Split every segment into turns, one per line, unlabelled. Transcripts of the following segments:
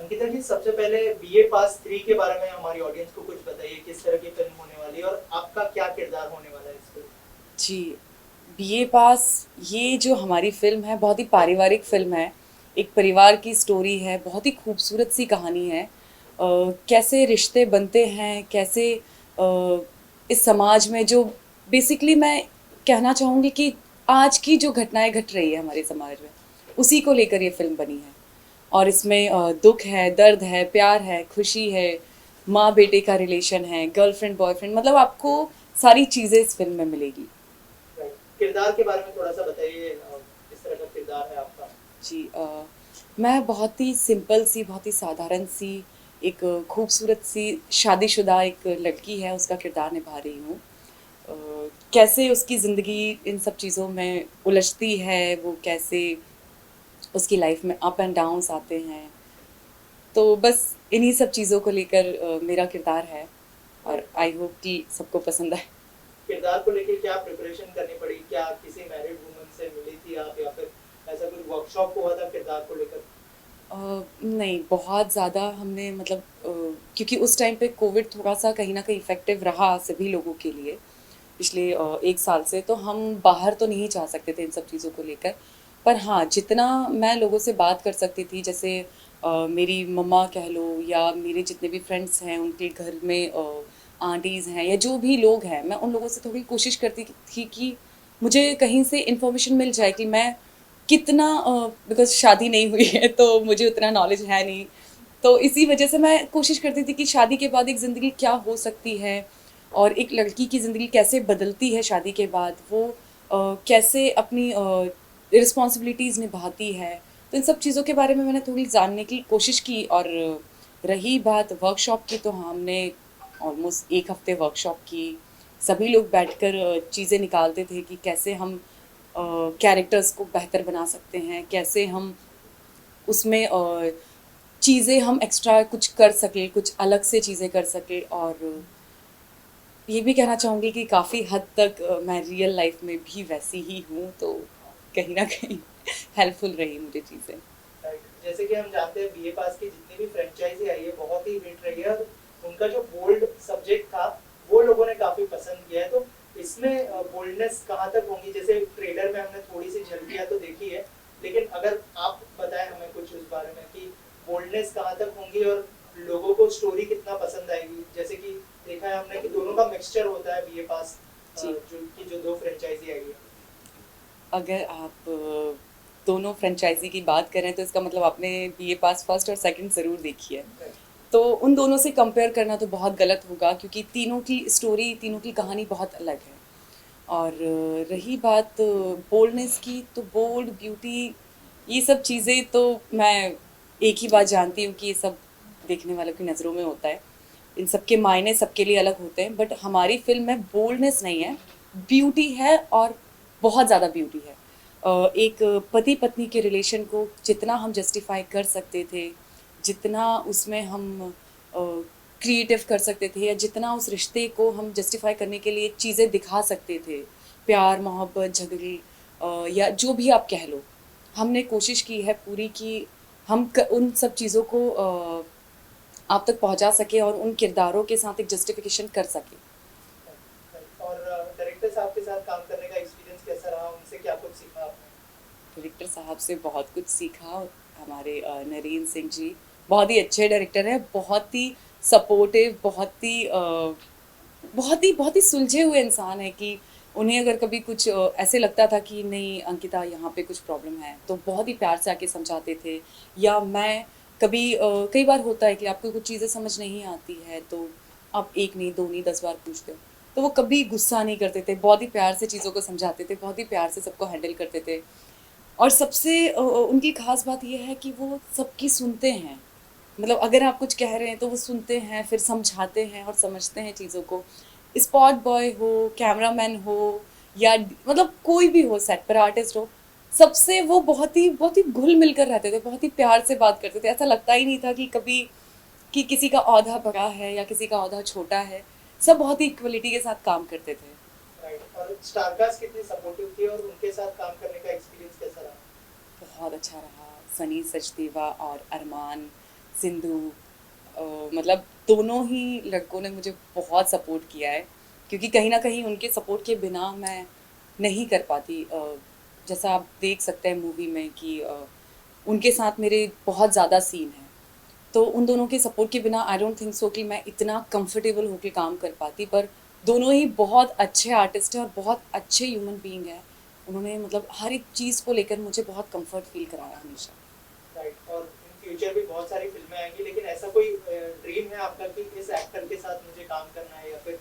अंकिता जी, सबसे पहले बीए पास 3 के बारे में हमारी ऑडियंस को कुछ बताइए, किस तरह की फिल्म होने वाली है और आपका क्या किरदार होने वाला है इस फिल्म
जी, बीए पास ये जो हमारी फ़िल्म है बहुत ही पारिवारिक फ़िल्म है। एक परिवार की स्टोरी है, बहुत ही खूबसूरत सी कहानी है। कैसे रिश्ते बनते हैं, कैसे इस समाज में जो बेसिकली मैं कहना चाहूँगी कि आज की जो घटनाएँ घट रही है हमारे समाज में, उसी को लेकर ये फ़िल्म बनी है। और इसमें दुःख है, दर्द है, प्यार है, खुशी है, माँ-बेटे का रिलेशन है, गर्लफ्रेंड बॉयफ्रेंड मतलब आपको सारी चीज़ें इस फ़िल्म में मिलेगी।
राइट? किरदार के बारे में थोड़ा सा बताइए, किस तरह का किरदार है आपका।
जी मैं बहुत ही सिंपल सी, बहुत ही साधारण सी, एक खूबसूरत सी शादीशुदा एक लड़की है, उसका किरदार निभा रही हूँ। कैसे उसकी ज़िंदगी इन सब चीज़ों में उलझती है, वो कैसे उसकी लाइफ में अप एंड डाउन्स आते हैं। तो बस इन्हीं सब चीज़ों को लेकर मेरा किरदार है और
राइट।
आई होप कि सबको पसंद आए।
किरदार को लेके क्या प्रिपरेशन करनी पड़ी, क्या किसी मैरिड वुमन से मिली थी आप या फिर ऐसा कोई वर्कशॉप हुआ था किरदार को लेकर।
नहीं, बहुत ज़्यादा हमने मतलब क्योंकि उस टाइम पे कोविड थोड़ा-सा कहीं न कहीं इफ़ेक्टिव रहा सभी लोगों के लिए, पिछले 1 साल से, तो हम बाहर तो नहीं जा सकते थे इन सब चीज़ों को लेकर। पर हाँ, जितना मैं लोगों से बात कर सकती थी, जैसे मेरी मम्मा कह लो या मेरे जितने भी फ्रेंड्स हैं, उनके घर में आंटीज़ हैं या जो भी लोग हैं, मैं उन लोगों से थोड़ी कोशिश करती थी कि मुझे कहीं से इन्फॉर्मेशन मिल जाए कि मैं कितना बिकॉज़ शादी नहीं हुई है तो मुझे उतना नॉलेज है नहीं। तो इसी वजह से मैं कोशिश करती थी कि शादी के बाद एक ज़िंदगी क्या हो सकती है और एक लड़की की ज़िंदगी कैसे बदलती है शादी के बाद, वो कैसे अपनी रिस्पॉन्सिबिलिटीज़ निभाती है। तो इन सब चीज़ों के बारे में मैंने थोड़ी जानने की कोशिश की और रही बात वर्कशॉप की, तो हाँ, हमने ऑलमोस्ट 1 हफ़्ते वर्कशॉप की। सभी लोग बैठकर चीज़ें निकालते थे कि कैसे हम कैरेक्टर्स को बेहतर बना सकते हैं, कैसे हम उसमें चीज़ें हम एक्स्ट्रा कुछ कर सकें, कुछ अलग से चीज़ें कर सकें और ये भी कहना चाहूँगी कि काफ़ी हद तक मैं रियल लाइफ में भी वैसी ही हूँ, तो कहीं न कहीं हेल्पफुल रही मुझे चीज़ें।
राइट, जैसे कि हम जानते हैं बीए पास की जितनी भी फ्रेंचाइजी आई है बहुत ही हिट रही है और उनका जो बोल्ड सब्जेक्ट था वो लोगों ने काफी पसंद किया है। तो इसमें बोल्डनेस कहाँ तक होंगी, जैसे ट्रेलर में हमने थोड़ी सी झलकियां तो देखी है, लेकिन अगर आप बताएं हमें कुछ उस बारे में कि बोल्डनेस कहाँ तक होंगी और लोगों को स्टोरी कितना पसंद आएगी। जैसे कि देखा है हमने कि दोनों का मिक्सचर होता है बीए पास,
जी,
जो दो फ्रेंचाइजी आई है।
अगर आप दोनों फ्रेंचाइज़ी की बात करें तो इसका मतलब आपने बीए पास फर्स्ट और सेकंड ज़रूर देखी है। तो उन दोनों से कंपेयर करना तो बहुत गलत होगा क्योंकि तीनों की स्टोरी, तीनों की कहानी बहुत अलग है। और रही बात बोल्डनेस की, तो बोल्ड, ब्यूटी, ये सब चीज़ें तो मैं एक ही बात जानती हूँ कि ये सब देखने वालों की नज़रों में होता है। इन सब के मायने सबके लिए अलग होते हैं, बट हमारी फ़िल्म में बोल्डनेस नहीं है, ब्यूटी है और बहुत ज़्यादा ब्यूटी है। एक पति-पत्नी के रिलेशन को जितना हम जस्टिफ़ाई कर सकते थे, जितना उसमें हम क्रिएटिव कर सकते थे या जितना उस रिश्ते को हम जस्टिफ़ाई करने के लिए चीज़ें दिखा सकते थे, प्यार, मोहब्बत, झगड़े या जो भी आप कह लो, हमने कोशिश की है पूरी कि हम उन सब चीज़ों को आप तक पहुँचा सकें और उन किरदारों के साथ एक जस्टिफ़िकेशन कर सकें।
और डायरेक्टर साहब के साथ काम करने का एक्सपीरियंस कैसा रहा, उनसे क्या कुछ सीखा आपने।
डायरेक्टर साहब से बहुत कुछ सीखा। हमारे नरेंद्र सिंह जी बहुत ही अच्छे डायरेक्टर हैं, बहुत ही सपोर्टिव, बहुत ही सुलझे हुए इंसान है कि उन्हें अगर कभी कुछ ऐसे लगता था कि नहीं अंकिता यहाँ पे कुछ प्रॉब्लम है, तो बहुत ही प्यार से आके समझाते थे। या मैं कभी कई बार होता है कि आपको कुछ चीज़ें समझ नहीं आती है, तो आप 1 नहीं, 2 नहीं, 10 बार पूछते हो। तो वो कभी गुस्सा नहीं करते थे, बहुत ही प्यार से चीज़ों को समझाते थे, बहुत ही प्यार से सबको हैंडल करते थे। और सबसे उनकी ख़ास बात ये है कि वो सबकी सुनते हैं। मतलब अगर आप कुछ कह रहे हैं तो वो सुनते हैं, फिर समझाते हैं और समझते हैं चीज़ों को। स्पॉट बॉय हो, कैमरामैन हो या मतलब कोई भी हो सेट पर आर्टिस्ट हो, सबसे वो बहुत ही घुल-मिल कर रहते थे, बहुत ही प्यार से बात करते थे। ऐसा लगता ही नहीं था कि कभी कि किसी का ओहदा बड़ा है या किसी का ओहदा छोटा है। सब बहुत ही इक्वालिटी के साथ काम करते थे।
राइट, और स्टारकास्ट कितनी सपोर्टिव थी और उनके साथ काम करने का एक्सपीरियंस कैसा रहा।
बहुत अच्छा रहा। सनी सचदेवा और अरमान सिंधु, मतलब दोनों ही लड़कों ने मुझे बहुत सपोर्ट किया है, क्योंकि कहीं ना कहीं उनके सपोर्ट के बिना मैं नहीं कर पाती। जैसा आप देख सकते हैं मूवी में कि उनके साथ मेरे बहुत ज़्यादा सीन हैं, तो उन दोनों के सपोर्ट के बिना आई डोंट थिंक सो कि मैं इतना कंफर्टेबल होकर काम कर पाती। पर दोनों ही बहुत अच्छे आर्टिस्ट हैं और बहुत अच्छे ह्यूमन बीइंग हैं। उन्होंने मतलब हर एक चीज़ को लेकर मुझे बहुत कंफर्ट फील कराया हमेशा।
राइट, और इन फ्यूचर भी बहुत सारी फिल्में आएंगी, लेकिन ऐसा कोई ड्रीम है आपका कि इस एक्टर के साथ मुझे काम करना है, या फिर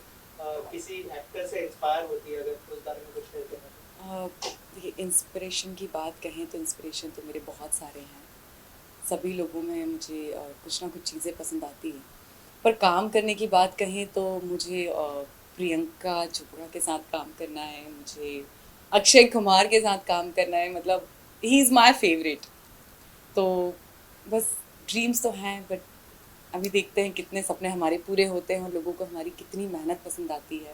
किसी एक्टर से इंस्पायर होती है, अगर उस बारे में कुछ कहते हैं तो?
देखिए, इंस्पिरेशन की बात कहें तो इंस्पिरेशन तो मेरे बहुत सारे हैं। सभी लोगों में मुझे कुछ ना कुछ चीज़ें पसंद आती हैं, पर काम करने की बात कहें तो मुझे प्रियंका चोपड़ा के साथ काम करना है, मुझे अक्षय कुमार के साथ काम करना है। मतलब ही इज़ माय फेवरेट। तो बस ड्रीम्स तो हैं, बट अभी देखते हैं कितने सपने हमारे पूरे होते हैं और लोगों को हमारी कितनी मेहनत पसंद आती है।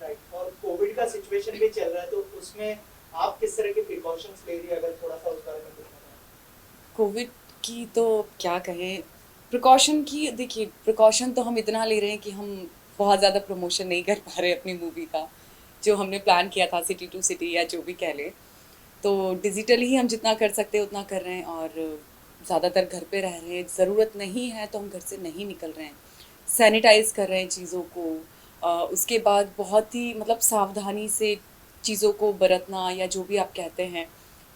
राइट, और कोविड का सिचुएशन भी चल रहा है, तो उसमें आप किस तरह के प्रिकॉशंस ले रही है, अगर थोड़ा सा उस बारे में कुछ बताएं?
कोविड की तो क्या कहें, प्रिकॉशन की, देखिए प्रिकॉशन तो हम इतना ले रहे हैं कि हम बहुत ज़्यादा प्रमोशन नहीं कर पा रहे अपनी मूवी का, जो हमने प्लान किया था सिटी टू सिटी या जो भी कह लें। तो डिजिटली ही हम जितना कर सकते हैं उतना कर रहे हैं, और ज़्यादातर घर पे रह रहे हैं। ज़रूरत नहीं है तो हम घर से नहीं निकल रहे हैं, सैनिटाइज कर रहे हैं चीज़ों को। उसके बाद बहुत ही मतलब सावधानी से चीज़ों को बरतना, या जो भी आप कहते हैं।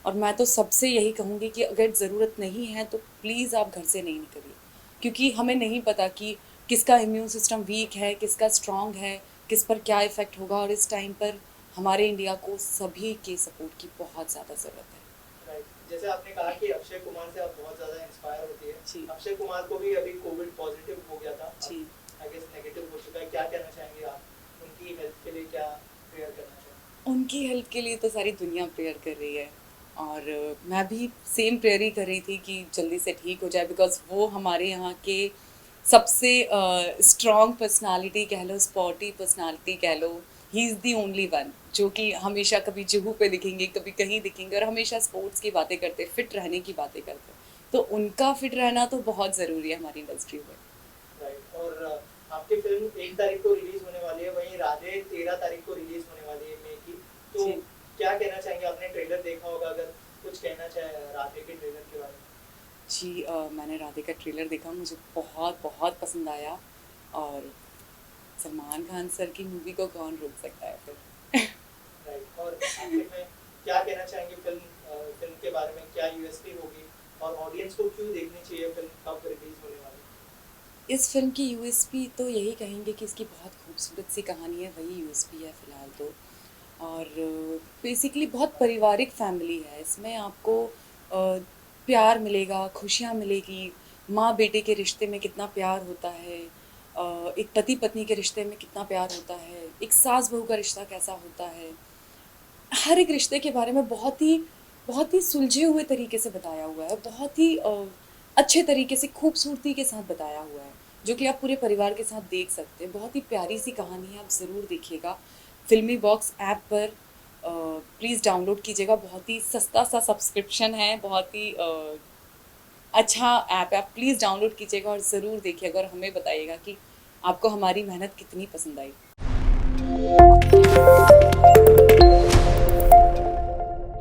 और मैं तो सबसे यही कहूँगी कि अगर ज़रूरत नहीं है तो प्लीज़ आप घर से नहीं निकलिए, क्योंकि हमें नहीं पता कि किसका इम्यून सिस्टम वीक है, किसका स्ट्रॉन्ग है, किस पर क्या इफ़ेक्ट होगा। और इस टाइम पर हमारे इंडिया को सभी के सपोर्ट की बहुत ज़्यादा ज़रूरत है।
राइट, जैसे आपने कहा कि अक्षय कुमार से आप बहुत ज़्यादा इंस्पायर होती है।
जी।
अक्षय कुमार को भी अभी कोविड पॉजिटिव हो गया था,
जी।
आई गेस नेगेटिव हो चुका है, क्या कहना चाहेंगे आप? उनकी हेल्थ के लिए क्या प्रेयर करना चाहेंगे?
उनकी हेल्प के लिए तो सारी दुनिया प्रेयर कर रही है, और मैं भी सेम प्रेयर ही कर रही थी कि जल्दी से ठीक हो जाए, बिकॉज़ वो हमारे यहाँ के सबसे स्ट्रॉन्ग पर्सनालिटी कह लो, स्पोर्टी पर्सनालिटी कह लो। He is the only one जो कि हमेशा कभी जुहू पे दिखेंगे, कभी कहीं दिखेंगे, और हमेशा स्पोर्ट्स की बातें करते, फिट रहने की बातें करते। तो उनका फिट रहना तो बहुत ज़रूरी है हमारी इंडस्ट्री में।
राइट, और आपकी फिल्म 1 तारीख को रिलीज होने वाली है, वहीं राधे 13 तारीख को रिलीज होने वाली है मई की। तो
जी।
क्या कहना चाहेंगे? आपने ट्रेलर देखा होगा, अगर कुछ कहना चाहे राधे के ट्रेलर के बारे में?
जी, मैंने राधे का ट्रेलर देखा, मुझे बहुत बहुत पसंद आया। और सलमान खान सर की मूवी को कौन रोक सकता है फिर।
राइट, और आखिर में क्या कहना चाहेंगे फिल्म के बारे में? क्या यूएसपी होगी, और ऑडियंस को क्यों देखनी चाहिए फिल्म, कब रिलीज होने वाली है?
इस फिल्म की यूएसपी तो यही कहेंगे कि इसकी बहुत खूबसूरत सी कहानी है, वही यूएसपी है फ़िलहाल तो। और बेसिकली बहुत पारिवारिक फैमिली है। इसमें आपको प्यार मिलेगा, खुशियाँ मिलेगी, माँ बेटे के रिश्ते में कितना प्यार होता है, एक पति पत्नी के रिश्ते में कितना प्यार होता है, एक सास बहू का रिश्ता कैसा होता है। हर एक रिश्ते के बारे में बहुत ही सुलझे हुए तरीके से बताया हुआ है, बहुत ही अच्छे तरीके से खूबसूरती के साथ बताया हुआ है, जो कि आप पूरे परिवार के साथ देख सकते हैं। बहुत ही प्यारी सी कहानी है, आप ज़रूर देखिएगा। फ़िल्मी बॉक्स ऐप पर प्लीज़ डाउनलोड कीजिएगा। बहुत ही सस्ता सा सब्सक्रिप्शन है, बहुत ही अच्छा ऐप है। आप प्लीज़ डाउनलोड कीजिएगा और ज़रूर देखिएगा, और हमें बताइएगा कि आपको हमारी मेहनत कितनी पसंद आई।